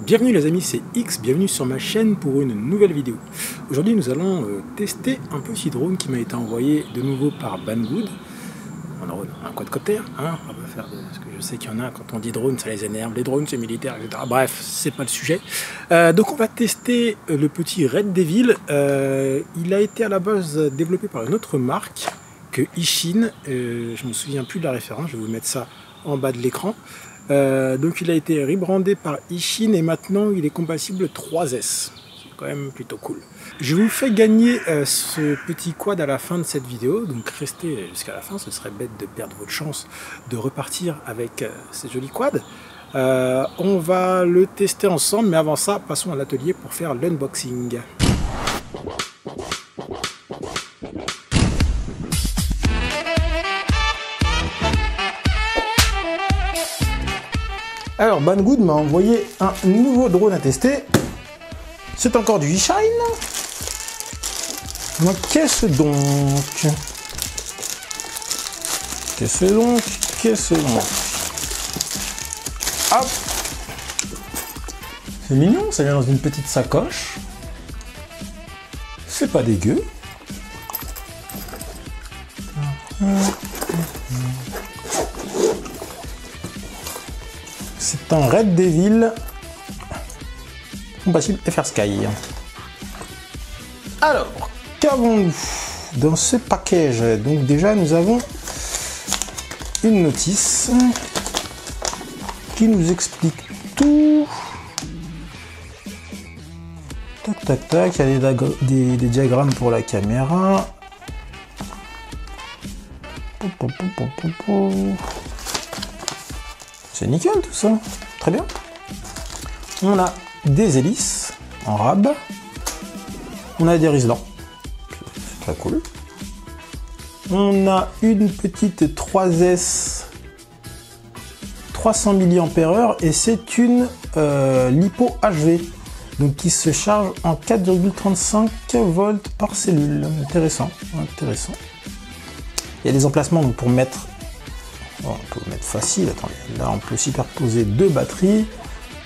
Bienvenue les amis, c'est X, bienvenue sur ma chaîne pour une nouvelle vidéo. Aujourd'hui nous allons tester un petit drone qui m'a été envoyé de nouveau par Banggood. Un quadcopter, hein, on va faire parce que je sais qu'il y en a, quand on dit drone ça les énerve, les drones c'est militaire, etc. Bref, c'est pas le sujet. Donc on va tester le petit Red Devil. Il a été à la base développé par une autre marque que Ishin. Je me souviens plus de la référence, je vais vous mettre ça en bas de l'écran. Donc il a été rebrandé par Ishin et maintenant il est compatible 3S. C'est quand même plutôt cool. Je vous fais gagner ce petit quad à la fin de cette vidéo, donc restez jusqu'à la fin, ce serait bête de perdre votre chance de repartir avec ces jolis quads. On va le tester ensemble, mais avant ça, passons à l'atelier pour faire l'unboxing. Alors Banggood m'a envoyé un nouveau drone à tester. C'est encore du Ishin. Mais qu'est-ce donc? Hop. C'est mignon, ça vient dans une petite sacoche. C'est pas dégueu. C'est un Red Devil compatible FR Sky. Alors, qu'avons-nous dans ce package? Donc déjà, nous avons une notice qui nous explique tout. Tac, tac, tac. Il y a des diagrammes pour la caméra. C'est nickel tout ça, très bien. On a des hélices en rab. On a des riselants, c'est très cool. On a une petite 3S 300 mAh et c'est une LiPo HV, donc qui se charge en 4,35 volts par cellule. Intéressant, intéressant. Il y a des emplacements donc pour mettre. On peut mettre facile, attendez, là on peut superposer deux batteries,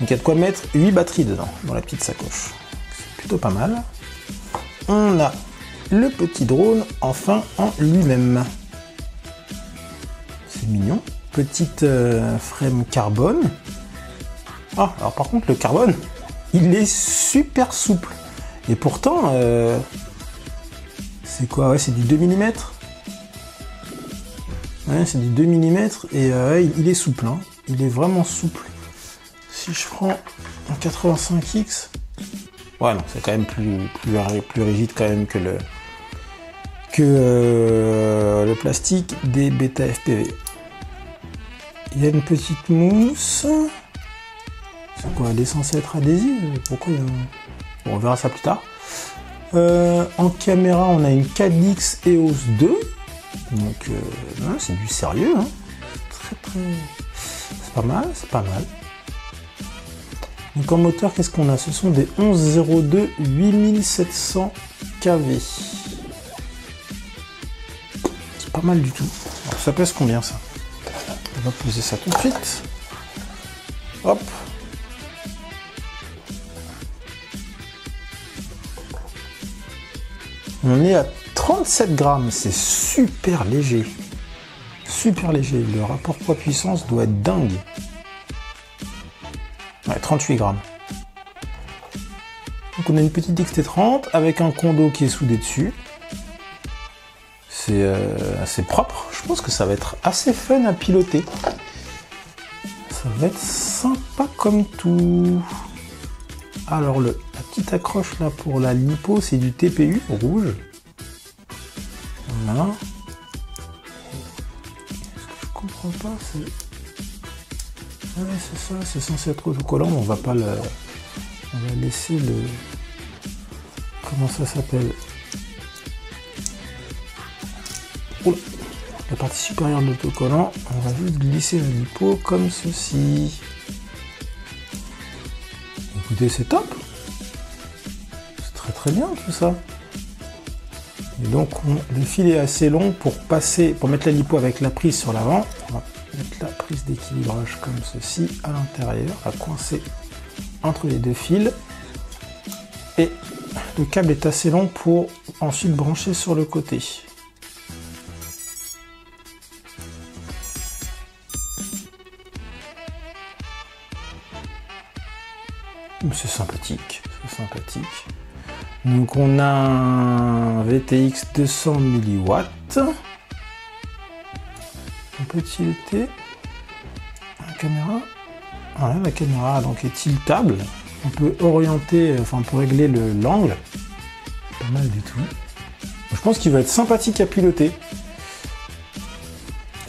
donc il y a de quoi mettre 8 batteries dedans, dans la petite sacoche. C'est plutôt pas mal. On a le petit drone enfin en lui-même. C'est mignon. Petite frame carbone. Ah, alors par contre le carbone, il est super souple. Et pourtant, c'est quoi? Ouais, c'est du 2 mm. Ouais, c'est du 2 mm et il est souple, hein. Il est vraiment souple. Si je prends un 85X, ouais non, c'est quand même plus rigide quand même que le plastique des Beta FPV. Il y a une petite mousse. C'est quoi? Elle est censée être adhésive? Pourquoi il y a... Bon, on verra ça plus tard. En caméra, on a une Caddx EOS 2. Donc c'est du sérieux, hein. C'est pas mal, c'est pas mal. Donc en moteur, qu'est-ce qu'on a? Ce sont des 1102 8700 kV. C'est pas mal du tout. Alors, ça pèse combien ça? On va poser ça tout de suite. Hop. On est à 37 grammes, c'est super léger. Super léger. Le rapport poids-puissance doit être dingue. Ouais, 38 grammes. Donc on a une petite XT30 avec un condo qui est soudé dessus. C'est assez propre. Je pense que ça va être assez fun à piloter. Ça va être sympa comme tout. Alors la petite accroche là pour la LiPo, c'est du TPU rouge. Voilà. Ce que je comprends pas, c'est... Ouais, c'est ça, c'est censé être autocollant, mais on va pas le... On va laisser le... Comment ça s'appelle? Oula. La partie supérieure de l'autocollant, on va juste glisser la LiPo comme ceci. Écoutez, c'est top. C'est très très bien tout ça. Et donc le fil est assez long pour mettre la LiPo avec la prise sur l'avant. On va mettre la prise d'équilibrage comme ceci à l'intérieur, à coincer entre les deux fils. Et le câble est assez long pour ensuite brancher sur le côté. C'est sympathique, c'est sympathique. Donc on a un VTX 200 mW. Un petit ET. La caméra. Voilà, la caméra donc est tiltable. On peut orienter, enfin on peut régler l'angle. Pas mal du tout. Je pense qu'il va être sympathique à piloter.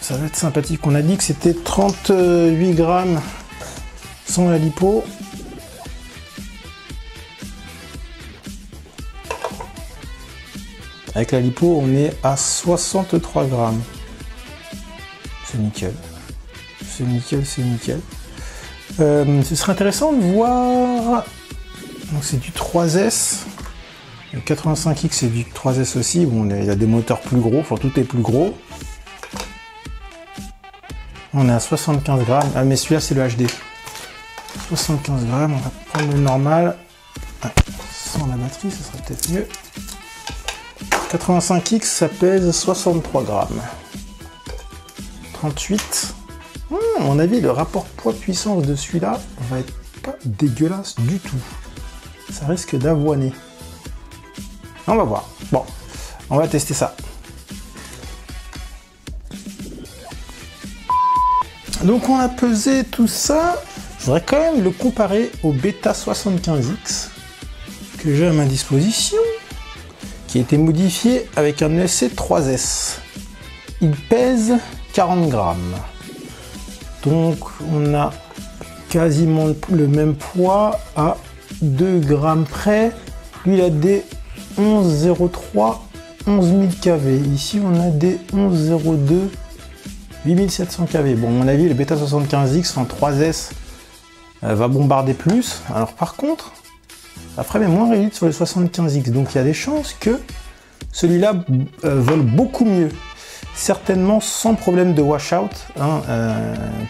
Ça va être sympathique. On a dit que c'était 38 grammes sans la lipo. Avec la lipo, on est à 63 grammes. C'est nickel. C'est nickel, c'est nickel. Ce serait intéressant de voir. Donc c'est du 3S. Le 85X c'est du 3S aussi. Bon, il y a des moteurs plus gros, enfin tout est plus gros. On est à 75 grammes. Ah mais celui-là c'est le HD. 75 grammes, on va prendre le normal. Ah, sans la batterie, ce sera peut-être mieux. 85X ça pèse 63 grammes. 38. À mon avis, le rapport poids-puissance de celui-là va être pas dégueulasse du tout. Ça risque d'avoiner. On va voir. Bon, on va tester ça. Donc on a pesé tout ça. Je voudrais quand même le comparer au Beta 75X que j'ai à ma disposition, qui a été modifié avec un ESC 3S. Il pèse 40 grammes. Donc on a quasiment le même poids à 2 grammes près. Lui il a des 11,03, 11 000 kV. Ici on a des 11,02, 8700 kV. Bon, à mon avis, le Beta 75X en 3S va bombarder plus. Alors par contre, la frame est moins rigide sur le 75X. Donc il y a des chances que celui-là vole beaucoup mieux. Certainement sans problème de washout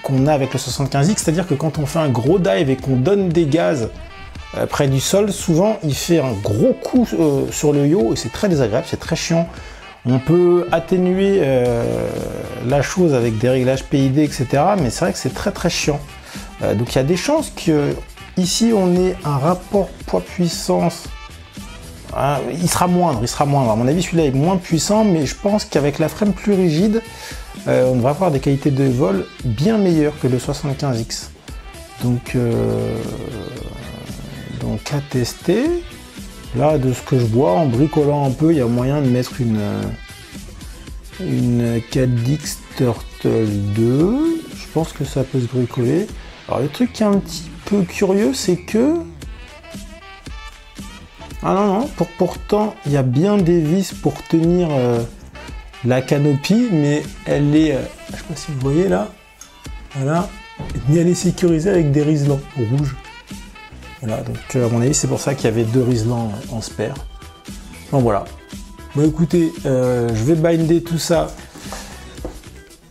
qu'on a avec le 75X, c'est-à-dire que quand on fait un gros dive et qu'on donne des gaz près du sol, souvent il fait un gros coup sur le yaw et c'est très désagréable, c'est très chiant. On peut atténuer la chose avec des réglages PID, etc. Mais c'est vrai que c'est très très chiant. Donc il y a des chances que ici on ait un rapport poids-puissance. Il sera moindre, À mon avis, celui-là est moins puissant, mais je pense qu'avec la frame plus rigide, on devrait avoir des qualités de vol bien meilleures que le 75X. Donc à tester. Là, de ce que je vois, en bricolant un peu, il y a moyen de mettre une 4DX Turtle 2. Je pense que ça peut se bricoler. Alors le truc qui est un petit peu curieux, c'est que... Ah non, pourtant, il y a bien des vis pour tenir la canopie, mais elle est... je sais pas si vous voyez là. Voilà. Mais elle est sécurisée avec des riselants rouges. Voilà, donc à mon avis, c'est pour ça qu'il y avait 2 riselants en spare. Donc voilà. Bon écoutez, je vais binder tout ça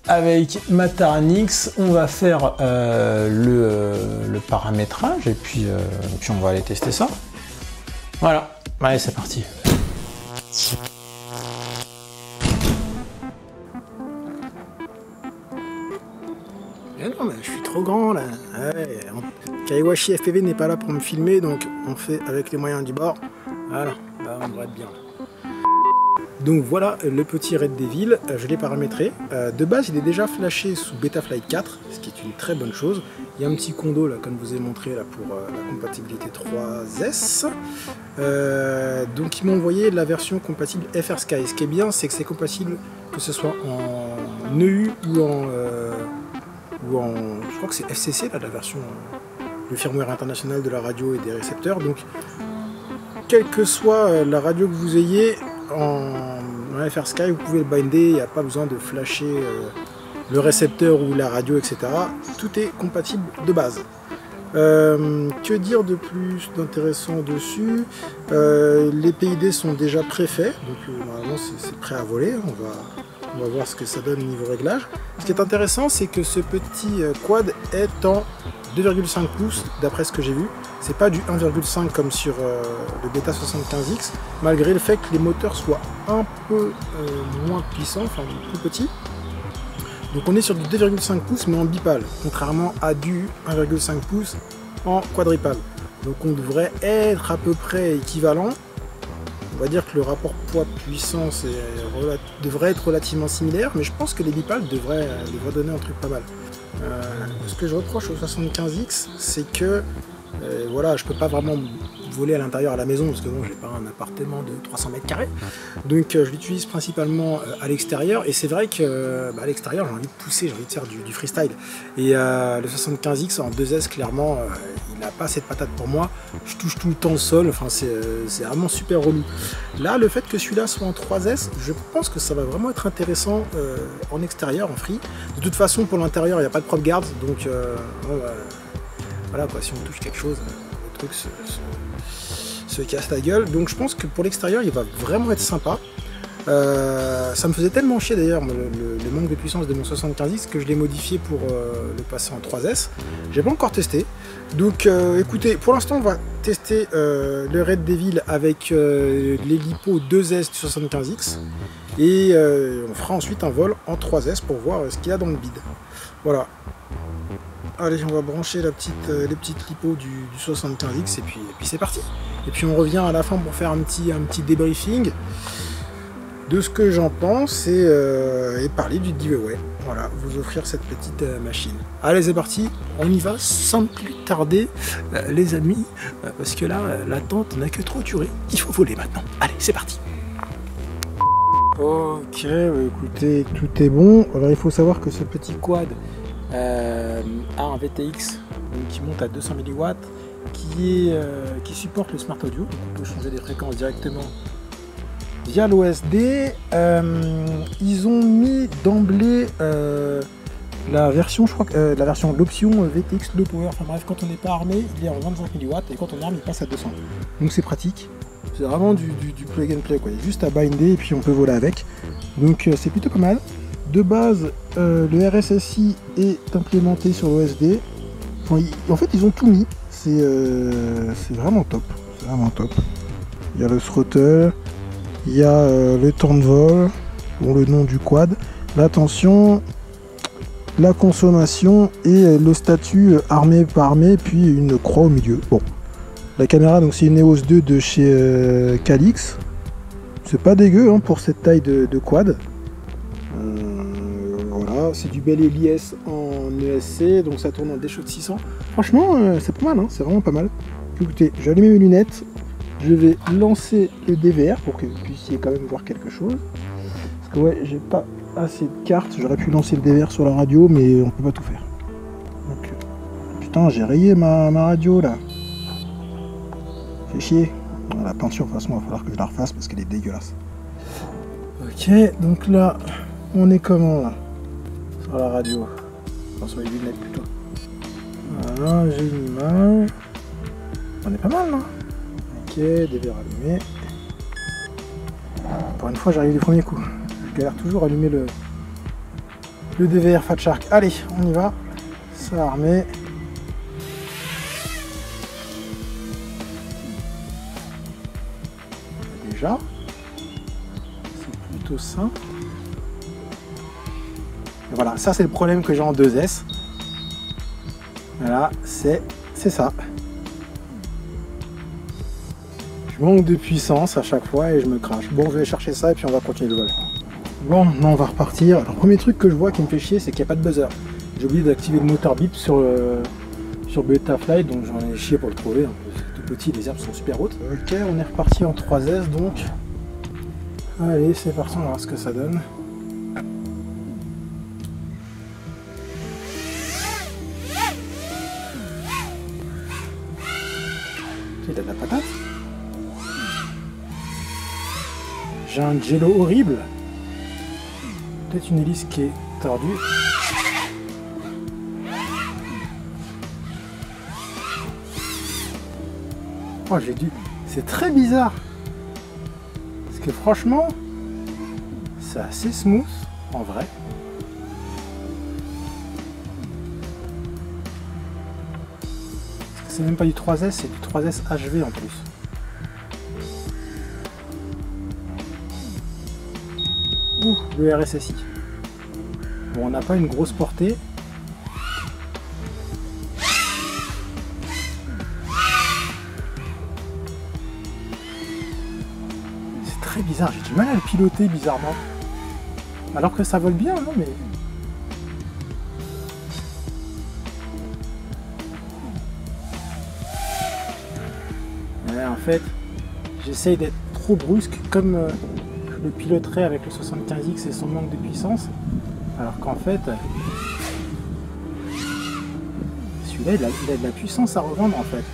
avec ma Taranis. On va faire le paramétrage et puis on va aller tester ça. Voilà, allez c'est parti. Mais non mais je suis trop grand là. Ouais, Kaiwashi FPV n'est pas là pour me filmer, donc on fait avec les moyens du bord. Voilà, là on devrait être bien. Donc voilà le petit Red Devil, je l'ai paramétré. De base il est déjà flashé sous Betaflight 4, ce qui est une très bonne chose. Il y a un petit condo là, comme je vous ai montré là, pour la compatibilité 3S. Donc ils m'ont envoyé la version compatible FrSky. Ce qui est bien, c'est que c'est compatible que ce soit en EU ou en je crois que c'est FCC là, la version, le firmware international de la radio et des récepteurs. Donc quelle que soit la radio que vous ayez en FrSky, vous pouvez le binder, il n'y a pas besoin de flasher le récepteur ou la radio, etc. Tout est compatible de base. Que dire de plus d'intéressant dessus? Les PID sont déjà préfaits, donc normalement c'est prêt à voler. On va voir ce que ça donne niveau réglage. Ce qui est intéressant, c'est que ce petit quad est en 2,5 pouces d'après ce que j'ai vu. C'est pas du 1,5 comme sur le Beta 75X, malgré le fait que les moteurs soient un peu moins puissants, enfin plus petits. Donc on est sur du 2,5 pouces mais en bipale, contrairement à du 1,5 pouces en quadripale. Donc on devrait être à peu près équivalent. On va dire que le rapport poids-puissance devrait être relativement similaire, mais je pense que les bipales devraient donner un truc pas mal. Ce que je reproche au 75X, c'est que voilà, je peux pas vraiment voler à l'intérieur à la maison parce que bon, j'ai pas un appartement de 300 mètres carrés, donc je l'utilise principalement à l'extérieur, et c'est vrai que à l'extérieur j'ai envie de pousser, j'ai envie de faire du freestyle, et le 75X en 2S clairement il n'a pas cette patate pour moi, je touche tout le temps le sol, enfin c'est vraiment super relou. Là le fait que celui-là soit en 3S, je pense que ça va vraiment être intéressant en extérieur, en free. De toute façon pour l'intérieur il n'y a pas de prop guard, donc bon, voilà quoi, si on touche quelque chose, le truc se casse la gueule. Donc je pense que pour l'extérieur il va vraiment être sympa. Ça me faisait tellement chier d'ailleurs le manque de puissance de mon 75X que je l'ai modifié pour le passer en 3S. J'ai pas encore testé. Donc écoutez, pour l'instant on va tester le Red Devil avec l'Helipo 2S du 75X. Et on fera ensuite un vol en 3S pour voir ce qu'il y a dans le bide. Voilà. Allez, on va brancher les petites lipos du 75X et puis c'est parti. Et puis on revient à la fin pour faire un petit débriefing de ce que j'en pense et parler du giveaway. Voilà, vous offrir cette petite machine. Allez, c'est parti, on y va sans plus tarder, les amis, parce que là, l'attente n'a que trop duré. Il faut voler maintenant. Allez, c'est parti. Ok, écoutez, tout est bon. Alors il faut savoir que ce petit quad a un VTX donc, qui monte à 200 mW, qui supporte le Smart Audio, donc on peut changer les fréquences directement via l'OSD. Ils ont mis d'emblée la version, je crois que l'option VTX Low Power. Enfin bref, quand on n'est pas armé, il est en 25 mW et quand on est armé, il passe à 200. Donc c'est pratique. C'est vraiment du plug and play quoi. Il y a juste à binder et puis on peut voler avec. Donc c'est plutôt pas mal. De base, le RSSI est implémenté sur l'OSD. Enfin, en fait, ils ont tout mis. C'est vraiment top. C'est vraiment top. Il y a le throttle, il y a le temps de vol, bon, le nom du quad, l'attention, la consommation et le statut armé pas armé, puis une croix au milieu. Bon, la caméra, donc c'est une EOS 2 de chez Calix. C'est pas dégueu hein, pour cette taille de quad. Voilà, c'est du bel LIS en ESC, donc ça tourne en D-Shock 600. Franchement, c'est pas mal, hein, c'est vraiment pas mal. Écoutez, j'ai allumé mes lunettes, je vais lancer le DVR pour que vous puissiez quand même voir quelque chose. Parce que ouais, j'ai pas assez de cartes, j'aurais pu lancer le DVR sur la radio, mais on peut pas tout faire. Donc, putain, j'ai rayé ma radio là. Fait chier. La peinture, de toute façon, il va falloir que je la refasse parce qu'elle est dégueulasse. Ok, donc là, on est comment là? Sur la radio. Enfin, sur les lunettes plutôt. Voilà, j'ai une image. On est pas mal là. Ok, DVR allumé. Pour une fois, j'arrive du premier coup. Je galère toujours à allumer le DVR Fat Shark. Allez, on y va. Ça a armé. Déjà, c'est plutôt simple. Et voilà, ça c'est le problème que j'ai en 2S. Voilà, c'est ça. Je manque de puissance à chaque fois et je me crache. Bon, je vais chercher ça et puis on va continuer le vol. Bon, non, on va repartir. Alors, le premier truc que je vois qui me fait chier, c'est qu'il n'y a pas de buzzer. J'ai oublié d'activer le moteur bip sur Betaflight, donc j'en ai chié pour le trouver. C'est tout petit, les herbes sont super hautes. Ok, on est reparti en 3S donc. Allez, c'est parti, on va voir ce que ça donne. Il a de la patate. J'ai un jello horrible. Peut-être une hélice qui est tordue. Oh, j'ai dû. C'est très bizarre. Parce que franchement, c'est assez smooth en vrai. c'est même pas du 3S, c'est du 3S HV en plus. Ouh, le RSSI. Bon, on n'a pas une grosse portée. C'est très bizarre, j'ai du mal à le piloter bizarrement. Alors que ça vole bien, hein, mais... Ouais, en fait, j'essaye d'être trop brusque, comme je le piloterais avec le 75X et son manque de puissance. Alors qu'en fait, celui-là, il a de la puissance à revendre en fait.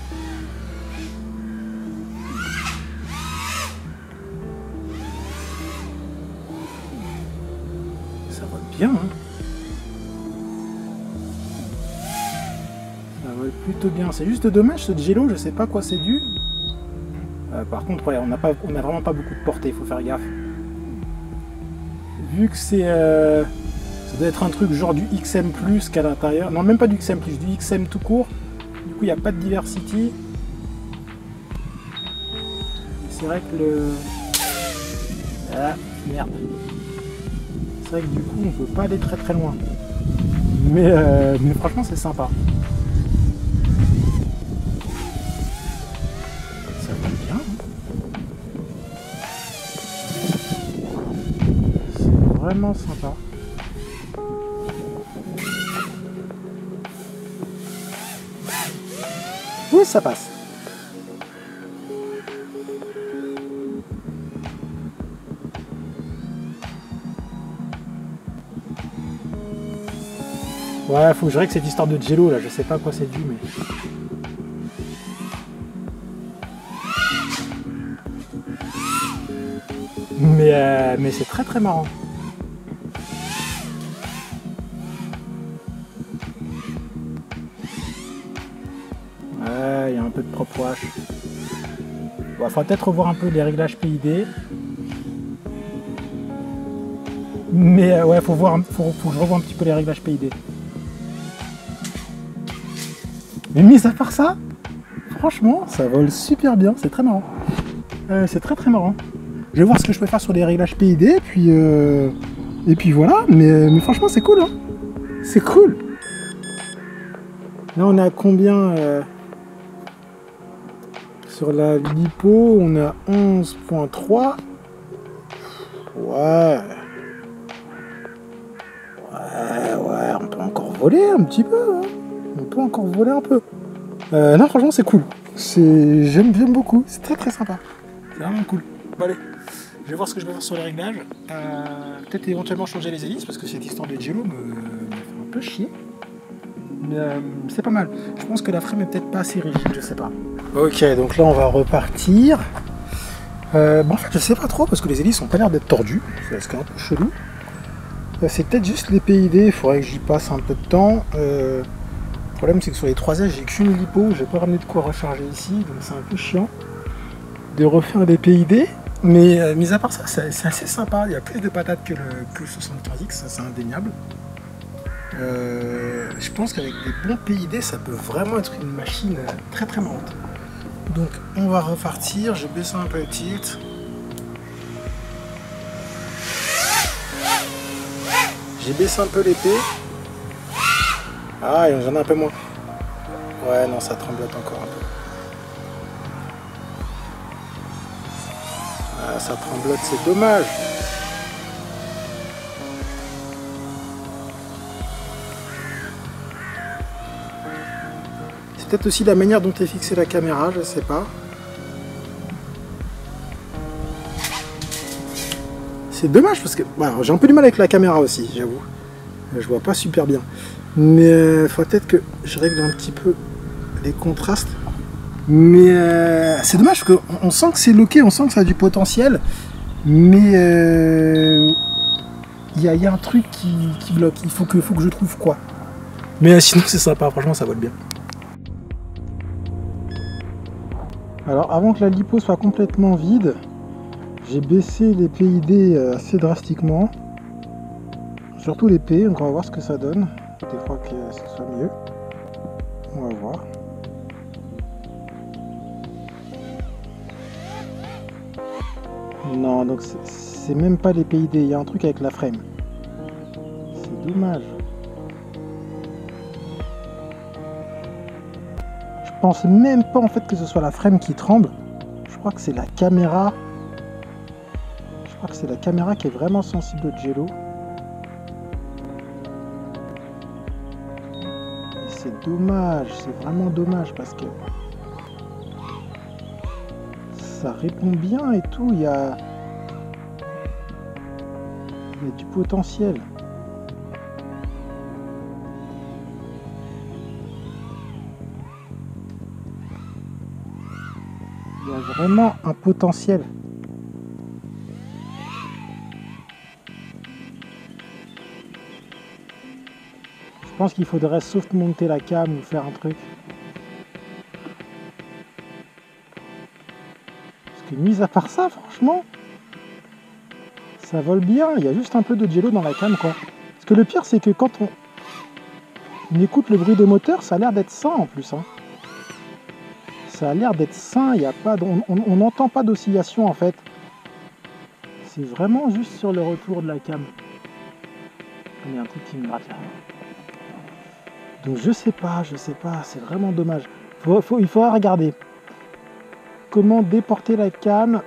Ça vole bien, hein. Ça vole plutôt bien. C'est juste dommage, ce Jello, je sais pas quoi c'est dû. Par contre, ouais, on a vraiment pas beaucoup de portée, il faut faire gaffe. Vu que c'est... ça doit être un truc genre du XM+, qu'à l'intérieur. Non, même pas du XM+, du XM tout court. Du coup, il n'y a pas de diversity. C'est vrai que le... Ah, merde. C'est vrai que du coup, on peut pas aller très très loin. Mais franchement, c'est sympa. Ça va bien. C'est vraiment sympa. Oui, ça passe. Ouais, faut que je règle cette histoire de Jello là, je sais pas à quoi c'est dû, mais c'est très très marrant. Ouais, il y a un peu de prop wash. Bon, faudra peut-être revoir un peu les réglages PID. Mais ouais, faut que je revoie un petit peu les réglages PID. Mais mis à part ça, franchement, ça vole super bien, c'est très marrant. C'est très très marrant. Je vais voir ce que je peux faire sur les réglages PID, et puis voilà, mais franchement c'est cool, hein. C'est cool. Là on est à combien sur la lipo, on est à 11.3. Ouais, on peut encore voler un petit peu, hein. On peut encore voler un peu. Non, franchement, c'est cool. J'aime beaucoup. C'est très très sympa. C'est vraiment cool. Bon, allez, je vais voir ce que je vais faire sur les réglages. Peut-être éventuellement changer les hélices parce que cette histoire de Jello me fait un peu chier. Mais c'est pas mal. Je pense que la frame est peut-être pas assez rigide, je sais pas. Ok, donc là on va repartir. Bon, en fait, je sais pas trop parce que les hélices ont pas l'air d'être tordues. C'est un peu chelou. C'est peut-être juste les PID. Il faudrait que j'y passe un peu de temps. Le problème c'est que sur les 3S j'ai qu'une lipo, j'ai pas ramené de quoi recharger ici, donc c'est un peu chiant de refaire des PID, mais mis à part ça, c'est assez sympa, il y a plus de patates que le 75X, ça c'est indéniable. Je pense qu'avec des bons PID ça peut vraiment être une machine très très marrante. Donc on va repartir, je baisse un peu le tilt. J'ai baissé un peu l'épée. Ah, j'en ai un peu moins. Ouais, non, ça tremblote encore un peu. Ah, ça tremblote, c'est dommage. C'est peut-être aussi la manière dont est fixée la caméra, je sais pas. C'est dommage parce que bon, j'ai un peu du mal avec la caméra aussi, j'avoue. Je vois pas super bien. Mais il faut peut-être que je règle un petit peu les contrastes. Mais c'est dommage parce qu'on sent que c'est loqué, on sent que ça a du potentiel. Mais il y a un truc qui bloque. Il faut que je trouve quoi. Mais sinon c'est sympa, franchement ça vole bien. Alors avant que la lipo soit complètement vide, j'ai baissé les PID assez drastiquement. Surtout les P, donc on va voir ce que ça donne. Des fois que ce soit mieux. On va voir. Non, donc c'est même pas les PID, il y a un truc avec la frame. C'est dommage. Je pense même pas en fait que ce soit la frame qui tremble. Je crois que c'est la caméra. Je crois que c'est la caméra qui est vraiment sensible au jello. Et c'est dommage, c'est vraiment dommage parce que ça répond bien et tout, il y a du potentiel. Il y a vraiment un potentiel. Je pense qu'il faudrait soft monter la cam ou faire un truc. Parce que mis à part ça, franchement, ça vole bien. Il y a juste un peu de jello dans la cam, quoi. Parce que le pire, c'est que quand on écoute le bruit des moteurs, ça a l'air d'être sain en plus. Hein. Ça a l'air d'être sain. Il y a pas, on n'entend pas d'oscillation en fait. C'est vraiment juste sur le retour de la cam. Il y a un truc qui me gratte là. Donc je sais pas, c'est vraiment dommage. Il faudra regarder comment déporter la cam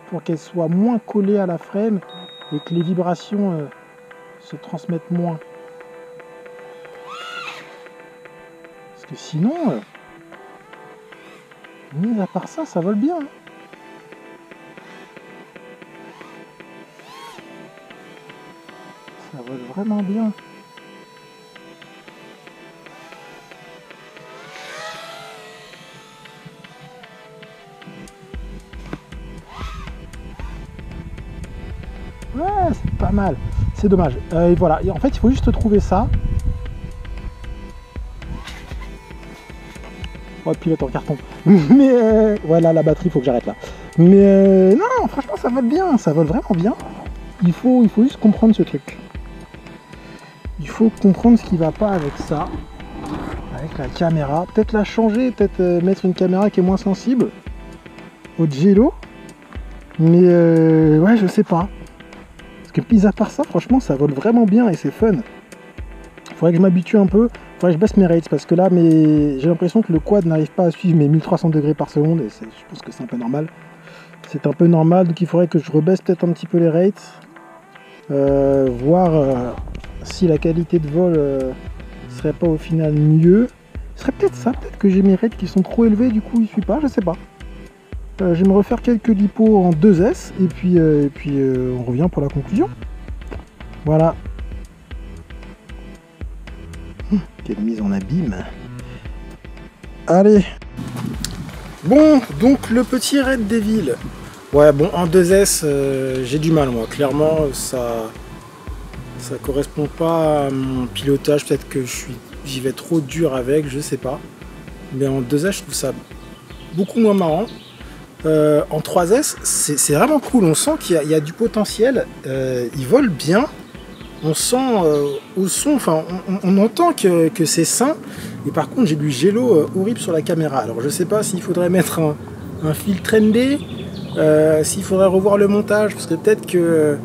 pour qu'elle soit moins collée à la frame et que les vibrations se transmettent moins. Parce que sinon, mis à part ça, ça vole bien. Hein. Ça vole vraiment bien. Ouais, c'est pas mal. C'est dommage. Et voilà. Et en fait, il faut juste trouver ça. Oh, pilote en carton. Mais voilà, la batterie, il faut que j'arrête là. Mais non, franchement, ça vole bien. Ça vole vraiment bien. Il faut juste comprendre ce truc. Il faut comprendre ce qui va pas avec ça. Avec la caméra. Peut-être la changer. Peut-être mettre une caméra qui est moins sensible au jello. Mais ouais, je sais pas. Que mis à part ça, franchement, ça vole vraiment bien et c'est fun. Il faudrait que je m'habitue un peu. Il faudrait que je baisse mes rates parce que là, j'ai l'impression que le quad n'arrive pas à suivre mes 1300 degrés par seconde et je pense que c'est un peu normal. C'est un peu normal, donc il faudrait que je rebaisse peut-être un petit peu les rates. Voir si la qualité de vol serait pas au final mieux. Ce serait peut-être ça, peut-être que j'ai mes rates qui sont trop élevés, du coup il suit pas, je sais pas. Je vais me refaire quelques lipos en 2S et puis on revient pour la conclusion. Voilà. Quelle mise en abîme. Allez. Bon, donc le petit Red Devil. Ouais, bon, en 2S, j'ai du mal, moi. Clairement, ça correspond pas à mon pilotage. Peut-être que j'y vais trop dur avec, je sais pas. Mais en 2S, je trouve ça beaucoup moins marrant. En 3S, c'est vraiment cool. On sent qu'il y a du potentiel. Il vole bien. On sent au son, enfin, on entend que c'est sain. Et par contre, j'ai du jello horrible sur la caméra. Alors, je sais pas s'il faudrait mettre un filtre ND, s'il faudrait revoir le montage, parce que peut-être que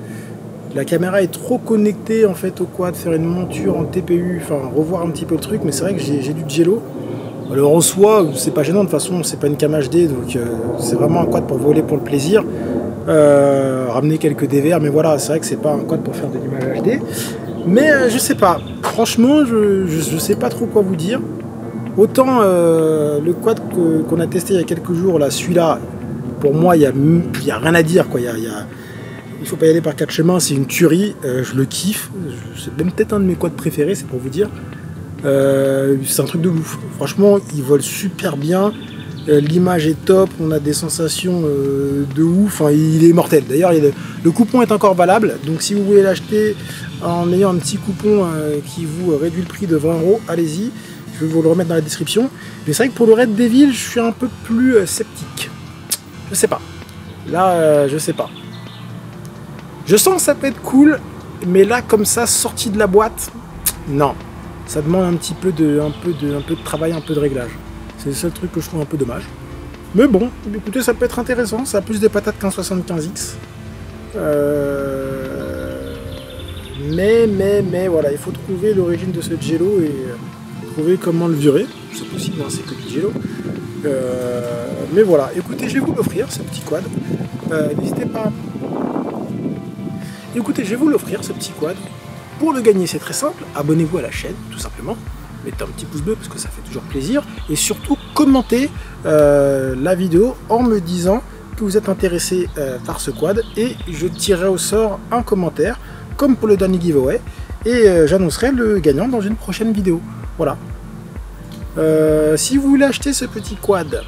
la caméra est trop connectée en fait au quad, faire une monture en TPU, enfin, revoir un petit peu le truc. Mais c'est vrai que j'ai du jello. Alors en soi, c'est pas gênant, de toute façon, c'est pas une cam HD, donc c'est vraiment un quad pour voler pour le plaisir. Ramener quelques DVR, mais voilà, c'est vrai que c'est pas un quad pour faire de l'image HD. Mais je sais pas, franchement, je sais pas trop quoi vous dire. Autant le quad qu'on a testé il y a quelques jours, là, celui-là, pour moi, il y a rien à dire, quoi. Il faut pas y aller par quatre chemins, c'est une tuerie, je le kiffe. C'est même peut-être un de mes quads préférés, c'est pour vous dire. C'est un truc de ouf. Franchement, il vole super bien. L'image est top. On a des sensations de ouf. Enfin, il est mortel. D'ailleurs, le coupon est encore valable. Donc, si vous voulez l'acheter en ayant un petit coupon qui vous réduit le prix de 20 €, allez-y. Je vais vous le remettre dans la description. Mais c'est vrai que pour le Red Devil, je suis un peu plus sceptique. Je sais pas. Là, je sais pas. Je sens que ça peut être cool, mais là, comme ça, sorti de la boîte, non. Ça demande un peu de travail, un peu de réglage. C'est le seul truc que je trouve un peu dommage. Mais bon, écoutez, ça peut être intéressant. Ça a plus des patates qu'un 75X. Mais voilà, il faut trouver l'origine de ce jello et trouver comment le virer. C'est possible, hein, c'est que du jello. Mais voilà, écoutez, je vais vous l'offrir, ce petit quad. N'hésitez pas. Écoutez, je vais vous l'offrir, ce petit quad. Pour le gagner, c'est très simple. Abonnez-vous à la chaîne, tout simplement. Mettez un petit pouce bleu parce que ça fait toujours plaisir. Et surtout, commentez la vidéo en me disant que vous êtes intéressé par ce quad. Et je tirerai au sort un commentaire, comme pour le dernier giveaway. Et j'annoncerai le gagnant dans une prochaine vidéo. Voilà. Si vous voulez acheter ce petit quad,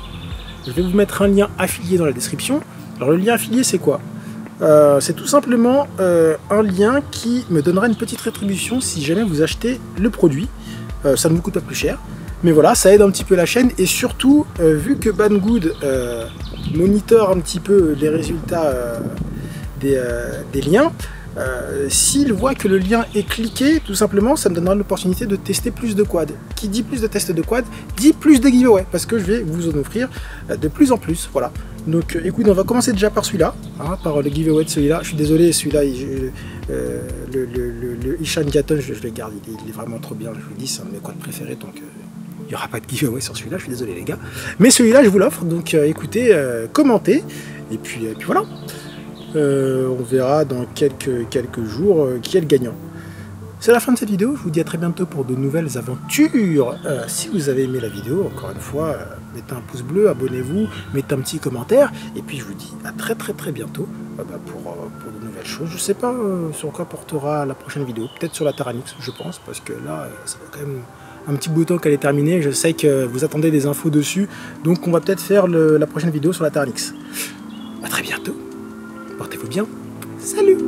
je vais vous mettre un lien affilié dans la description. Alors le lien affilié, c'est quoi? C'est tout simplement un lien qui me donnera une petite rétribution si jamais vous achetez le produit. Ça ne vous coûte pas plus cher. Mais voilà, ça aide un petit peu la chaîne. Et surtout, vu que Banggood monitore un petit peu les résultats des liens, s'il voit que le lien est cliqué, tout simplement, ça me donnera l'opportunité de tester plus de quads. Qui dit plus de tests de quads, dit plus de giveaways, parce que je vais vous en offrir de plus en plus. Voilà. Donc écoute, on va commencer déjà par celui-là, hein, par le giveaway de celui-là. Je suis désolé, celui-là, le Ishan Gaton, je le garde, il est vraiment trop bien, je vous dis, c'est un de mes quads préférés, donc il n'y aura pas de giveaway sur celui-là, je suis désolé les gars. Mais celui-là, je vous l'offre, donc écoutez, commentez, et puis voilà. On verra dans quelques jours qui est le gagnant. C'est la fin de cette vidéo, je vous dis à très bientôt pour de nouvelles aventures. Si vous avez aimé la vidéo, encore une fois, mettez un pouce bleu, abonnez-vous, mettez un petit commentaire, et puis je vous dis à très bientôt pour de nouvelles choses. Je sais pas sur quoi portera la prochaine vidéo, peut-être sur la Taranis, je pense, parce que là, ça fait quand même un petit bout de temps qu'elle est terminée, je sais que vous attendez des infos dessus, donc on va peut-être faire la prochaine vidéo sur la Taranis. À très bientôt, portez-vous bien, salut!